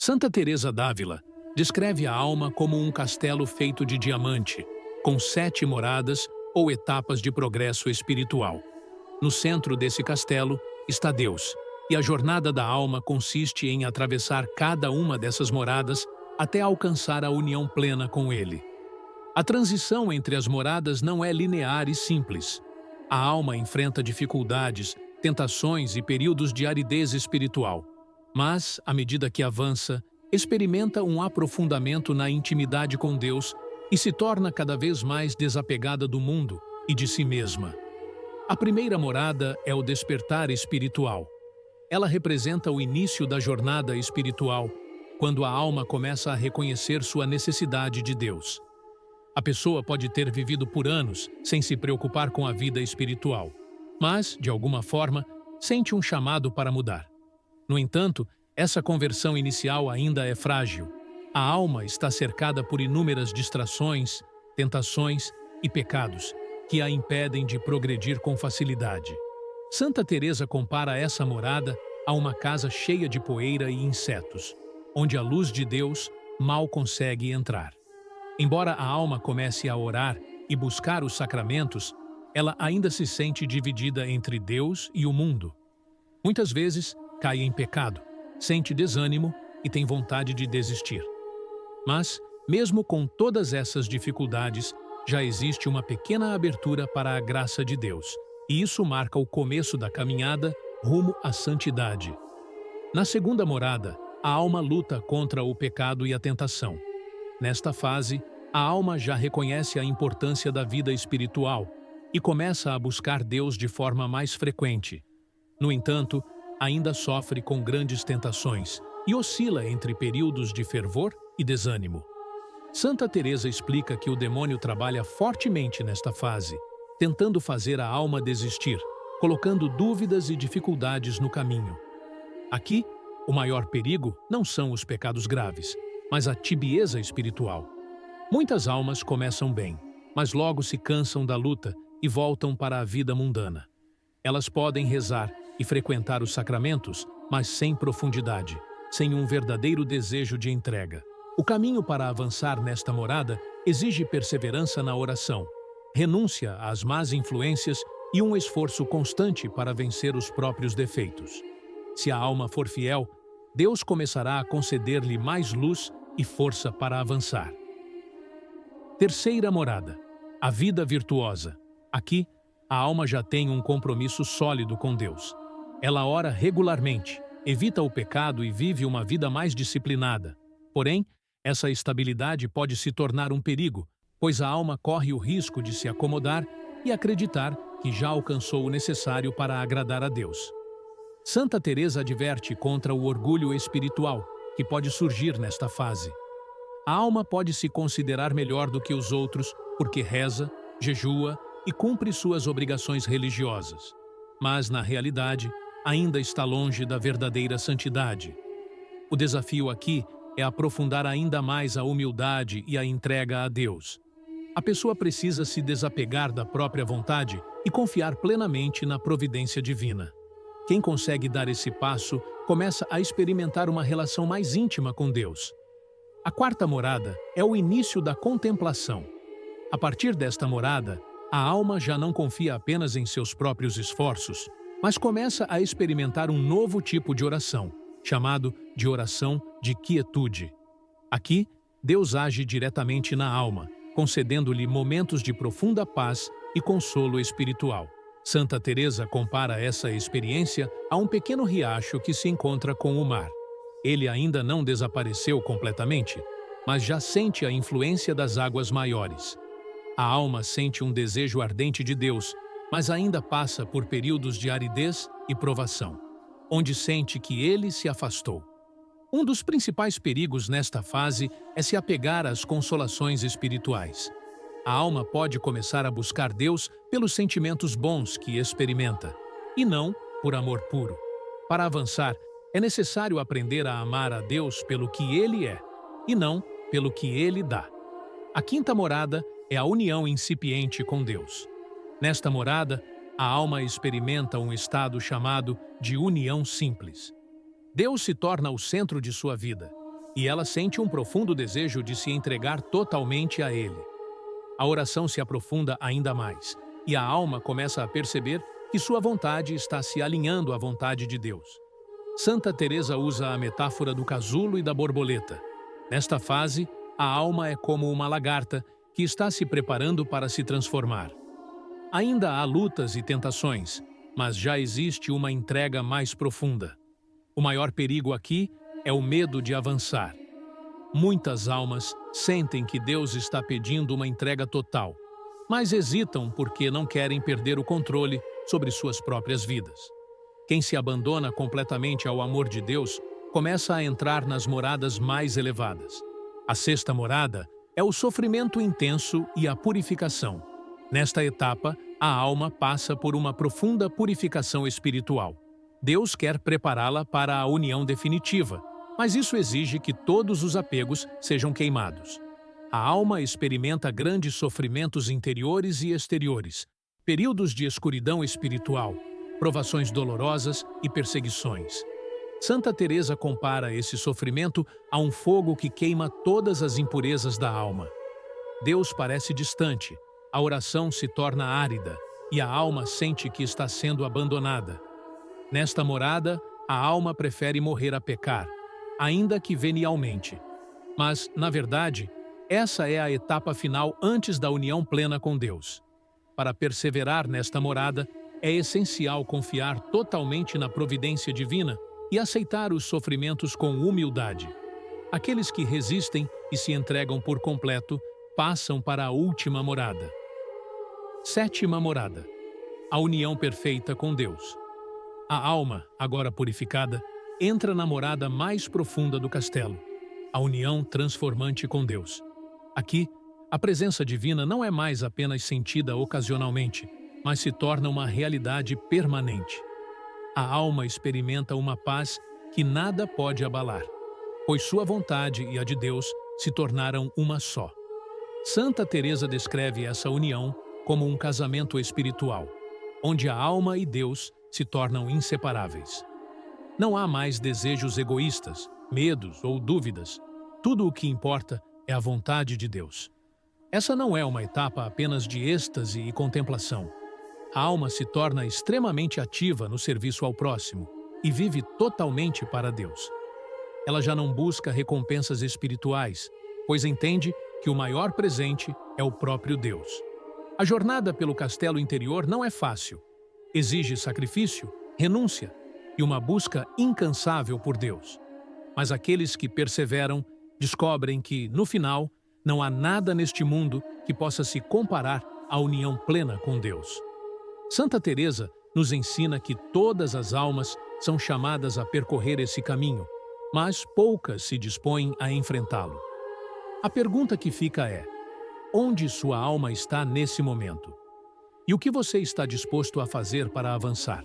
Santa Teresa d'Ávila descreve a alma como um castelo feito de diamante, com 7 moradas ou etapas de progresso espiritual. No centro desse castelo está Deus, e a jornada da alma consiste em atravessar cada uma dessas moradas até alcançar a união plena com Ele. A transição entre as moradas não é linear e simples. A alma enfrenta dificuldades, tentações e períodos de aridez espiritual. Mas, à medida que avança, experimenta um aprofundamento na intimidade com Deus e se torna cada vez mais desapegada do mundo e de si mesma. A primeira morada é o despertar espiritual. Ela representa o início da jornada espiritual, quando a alma começa a reconhecer sua necessidade de Deus. A pessoa pode ter vivido por anos sem se preocupar com a vida espiritual, mas, de alguma forma, sente um chamado para mudar. No entanto, essa conversão inicial ainda é frágil. A alma está cercada por inúmeras distrações, tentações e pecados que a impedem de progredir com facilidade. Santa Teresa compara essa morada a uma casa cheia de poeira e insetos, onde a luz de Deus mal consegue entrar. Embora a alma comece a orar e buscar os sacramentos, ela ainda se sente dividida entre Deus e o mundo. Muitas vezes, cai em pecado, sente desânimo e tem vontade de desistir. Mas, mesmo com todas essas dificuldades, já existe uma pequena abertura para a graça de Deus, e isso marca o começo da caminhada rumo à santidade. Na segunda morada, a alma luta contra o pecado e a tentação. Nesta fase, a alma já reconhece a importância da vida espiritual e começa a buscar Deus de forma mais frequente. No entanto, ainda sofre com grandes tentações e oscila entre períodos de fervor e desânimo. Santa Teresa explica que o demônio trabalha fortemente nesta fase, tentando fazer a alma desistir, colocando dúvidas e dificuldades no caminho. Aqui, o maior perigo não são os pecados graves, mas a tibieza espiritual. Muitas almas começam bem, mas logo se cansam da luta e voltam para a vida mundana. Elas podem rezar e frequentar os sacramentos, mas sem profundidade, sem um verdadeiro desejo de entrega. O caminho para avançar nesta morada exige perseverança na oração, renúncia às más influências e um esforço constante para vencer os próprios defeitos. Se a alma for fiel, Deus começará a conceder-lhe mais luz e força para avançar. Terceira morada, a vida virtuosa. Aqui, a alma já tem um compromisso sólido com Deus. Ela ora regularmente, evita o pecado e vive uma vida mais disciplinada. Porém, essa estabilidade pode se tornar um perigo, pois a alma corre o risco de se acomodar e acreditar que já alcançou o necessário para agradar a Deus. Santa Teresa adverte contra o orgulho espiritual que pode surgir nesta fase. A alma pode se considerar melhor do que os outros porque reza, jejua e cumpre suas obrigações religiosas. Mas, na realidade, ainda está longe da verdadeira santidade. O desafio aqui é aprofundar ainda mais a humildade e a entrega a Deus. A pessoa precisa se desapegar da própria vontade e confiar plenamente na providência divina. Quem consegue dar esse passo começa a experimentar uma relação mais íntima com Deus. A quarta morada é o início da contemplação. A partir desta morada, a alma já não confia apenas em seus próprios esforços, mas começa a experimentar um novo tipo de oração, chamado de oração de quietude. Aqui, Deus age diretamente na alma, concedendo-lhe momentos de profunda paz e consolo espiritual. Santa Teresa compara essa experiência a um pequeno riacho que se encontra com o mar. Ele ainda não desapareceu completamente, mas já sente a influência das águas maiores. A alma sente um desejo ardente de Deus, mas ainda passa por períodos de aridez e provação, onde sente que Ele se afastou. Um dos principais perigos nesta fase é se apegar às consolações espirituais. A alma pode começar a buscar Deus pelos sentimentos bons que experimenta, e não por amor puro. Para avançar, é necessário aprender a amar a Deus pelo que Ele é, e não pelo que Ele dá. A quinta morada é a união incipiente com Deus. Nesta morada, a alma experimenta um estado chamado de união simples. Deus se torna o centro de sua vida, e ela sente um profundo desejo de se entregar totalmente a Ele. A oração se aprofunda ainda mais, e a alma começa a perceber que sua vontade está se alinhando à vontade de Deus. Santa Teresa usa a metáfora do casulo e da borboleta. Nesta fase, a alma é como uma lagarta que está se preparando para se transformar. Ainda há lutas e tentações, mas já existe uma entrega mais profunda. O maior perigo aqui é o medo de avançar. Muitas almas sentem que Deus está pedindo uma entrega total, mas hesitam porque não querem perder o controle sobre suas próprias vidas. Quem se abandona completamente ao amor de Deus começa a entrar nas moradas mais elevadas. A sexta morada é o sofrimento intenso e a purificação. Nesta etapa, a alma passa por uma profunda purificação espiritual. Deus quer prepará-la para a união definitiva, mas isso exige que todos os apegos sejam queimados. A alma experimenta grandes sofrimentos interiores e exteriores, períodos de escuridão espiritual, provações dolorosas e perseguições. Santa Teresa compara esse sofrimento a um fogo que queima todas as impurezas da alma. Deus parece distante, a oração se torna árida e a alma sente que está sendo abandonada. Nesta morada, a alma prefere morrer a pecar, ainda que venialmente. Mas, na verdade, essa é a etapa final antes da união plena com Deus. Para perseverar nesta morada, é essencial confiar totalmente na providência divina e aceitar os sofrimentos com humildade. Aqueles que resistem e se entregam por completo passam para a última morada. Sétima morada: a união perfeita com Deus. A alma, agora purificada, entra na morada mais profunda do castelo, a união transformante com Deus. Aqui, a presença divina não é mais apenas sentida ocasionalmente, mas se torna uma realidade permanente. A alma experimenta uma paz que nada pode abalar, pois sua vontade e a de Deus se tornaram uma só. Santa Teresa descreve essa união como um casamento espiritual, onde a alma e Deus se tornam inseparáveis. Não há mais desejos egoístas, medos ou dúvidas. Tudo o que importa é a vontade de Deus. Essa não é uma etapa apenas de êxtase e contemplação. A alma se torna extremamente ativa no serviço ao próximo e vive totalmente para Deus. Ela já não busca recompensas espirituais, pois entende que o maior presente é o próprio Deus. A jornada pelo castelo interior não é fácil. Exige sacrifício, renúncia e uma busca incansável por Deus. Mas aqueles que perseveram descobrem que, no final, não há nada neste mundo que possa se comparar à união plena com Deus. Santa Teresa nos ensina que todas as almas são chamadas a percorrer esse caminho, mas poucas se dispõem a enfrentá-lo. A pergunta que fica é: onde sua alma está nesse momento? E o que você está disposto a fazer para avançar?